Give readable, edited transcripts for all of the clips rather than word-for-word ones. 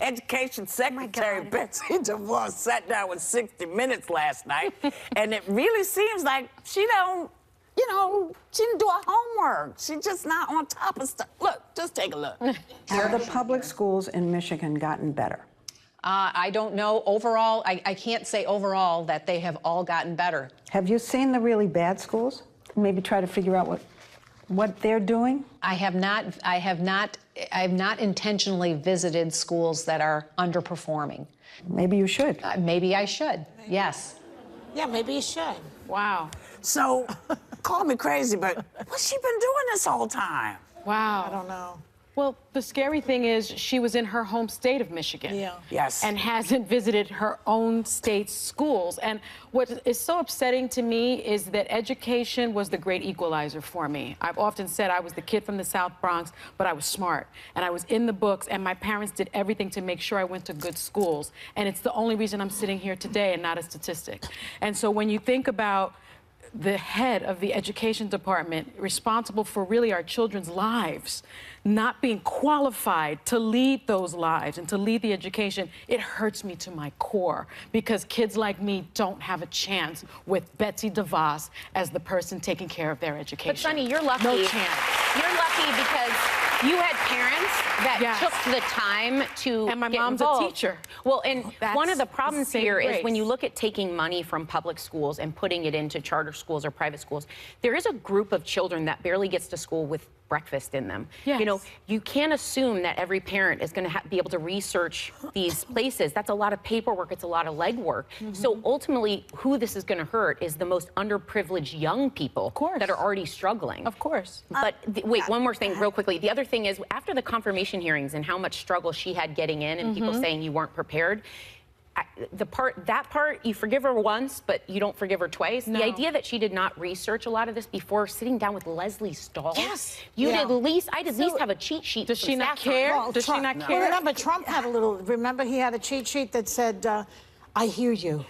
Education Secretary Betsy DeVos sat down with 60 Minutes last night, and it really seems like she don't, she didn't do her homework. She's just not on top of stuff. Look, just take a look. Have the public schools in Michigan gotten better? I don't know. Overall, I can't say overall that they have all gotten better. Have you seen the really bad schools? Maybe try to figure out what they're doing? I have not intentionally visited schools that are underperforming. Maybe you should. Maybe I should, yes. Yeah, maybe you should. Wow. So, call me crazy, but what's she been doing this whole time? Wow. I don't know. Well, the scary thing is she was in her home state of Michigan. Yeah. Yes. And hasn't visited her own state's schools. And what is so upsetting to me is that education was the great equalizer for me. I've often said I was the kid from the South Bronx, but I was smart. And I was in the books, and my parents did everything to make sure I went to good schools. And it's the only reason I'm sitting here today and not a statistic. And so when you think about the head of the education department responsible for really our children's lives, not being qualified to lead those lives and to lead the education, it hurts me to my core because kids like me don't have a chance with Betsy DeVos as the person taking care of their education. But Sonny, you're lucky. No chance. You're lucky because you had parents that took the time to and my get mom's involved. a teacher. Well, and one of the problems here is when you look at taking money from public schools and putting it into charter schools or private schools, there is a group of children that barely gets to school with breakfast in them. Yes. You know, you can't assume that every parent is going to be able to research these places. That's a lot of paperwork. It's a lot of legwork. So ultimately, who this is going to hurt is the most underprivileged young people that are already struggling. Of course. But wait, one more thing real quickly. The other thing is, after the confirmation hearings and how much struggle she had getting in and people saying you weren't prepared, that part, you forgive her once, but you don't forgive her twice. No. The idea that she did not research a lot of this before sitting down with Leslie Stahl. Yes. I'd at least have a cheat sheet. Does she not care? Well, Does she not Well, care? remember, Trump had a little, remember he had a cheat sheet that said, I hear you.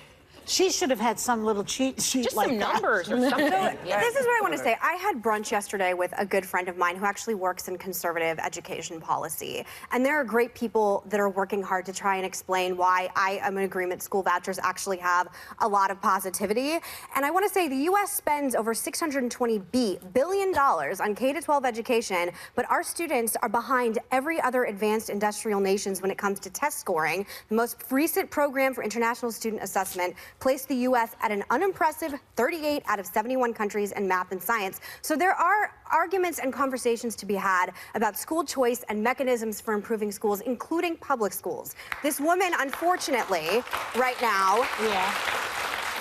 She should have had some little cheat sheet Just like some that. numbers or something. This is what I want to say. I had brunch yesterday with a good friend of mine who actually works in conservative education policy. And there are great people that are working hard to try and explain why I am in agreement school vouchers actually have a lot of positivity. And I want to say the U.S. spends over $620 billion on K-12 education, but our students are behind every other advanced industrial nations when it comes to test scoring. The most recent program for international student assessment placed the U.S. at an unimpressive 38 out of 71 countries in math and science. So there are arguments and conversations to be had about school choice and mechanisms for improving schools, including public schools. This woman, unfortunately, right now,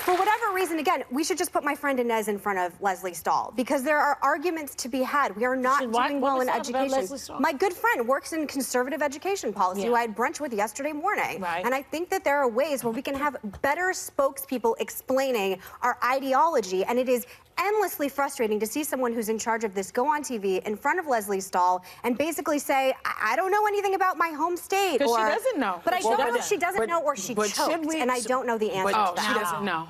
for whatever reason, again, we should just put my friend Inez in front of Leslie Stahl because there are arguments to be had. We are not doing well in education. My good friend works in conservative education policy who I had brunch with yesterday morning. Right. And I think that there are ways where we can have better spokespeople explaining our ideology, and it is endlessly frustrating to see someone who's in charge of this go on TV in front of Leslie Stahl and basically say, I don't know anything about my home state. Because she doesn't know. But I don't know if she doesn't know or she choked, and I don't know the answer to that. She doesn't know.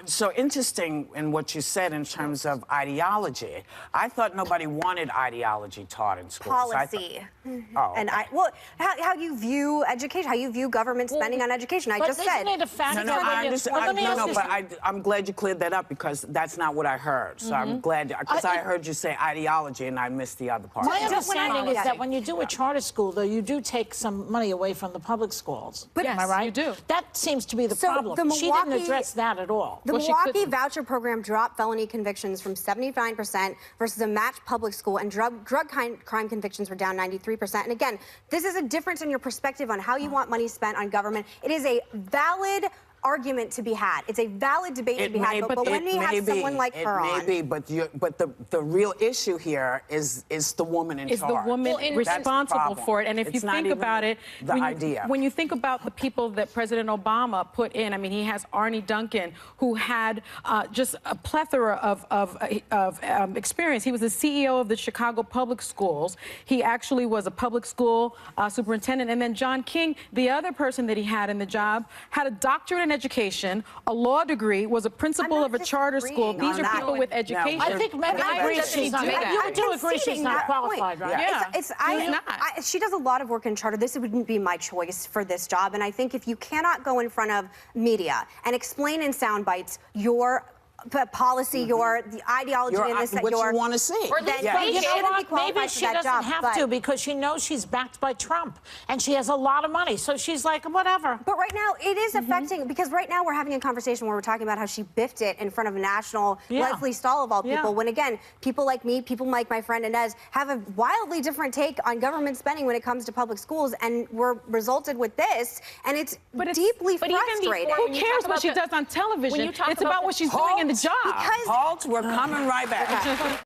So interesting in what you said in terms of ideology. I thought nobody wanted ideology taught in schools. Policy. And how you view education, how you view government spending on education. I just said. Isn't it a fact I understand. that But I'm glad you cleared that up because that's not what I heard. So I'm glad, because I heard you say ideology and I missed the other part. My understanding is that when you do a charter school, though, you do take some money away from the public schools. But am I right? you do. That seems to be the So problem. the She didn't Milwaukee- address that at all. The Well, she Milwaukee couldn't. voucher program dropped felony convictions from 79% versus a matched public school, and drug crime convictions were down 93%. And again, this is a difference in your perspective on how you want money spent on government. It is a valid argument to be had. It's a valid debate to be had. But when we have someone like her on, it may be, but the real issue here is the woman in charge. Is the woman responsible for it? And if you think about it, when you think about the people that President Obama put in, I mean, he has Arnie Duncan, who had just a plethora of experience. He was the CEO of the Chicago Public Schools. He actually was a public school superintendent. And then John King, the other person that he had in the job, had a doctorate in education, a law degree, was a principal not of a charter school. disagreeing These on are that people point. with education. I think maybe And I agree think she's not. do that. You do agree she's conceding not that point. qualified, right? Yeah. She's not. She does a lot of work in charter. This wouldn't be my choice for this job. And I think if you cannot go in front of media and explain in sound bites your policy, the ideology in this, what you want to see. Or then yeah. you You know shouldn't be what? qualified Maybe for she that doesn't job. have to because she knows she's backed by Trump and she has a lot of money. So she's like, whatever. But right now, it is affecting, because right now we're having a conversation where we're talking about how she biffed it in front of a national Leslie Stahl of all people, when again, people like me, people like my friend Inez, have a wildly different take on government spending when it comes to public schools, and we're resulted with this, and it's deeply frustrating. Who cares what she does on television? It's about what she's doing in the job. Halt, we're coming right back.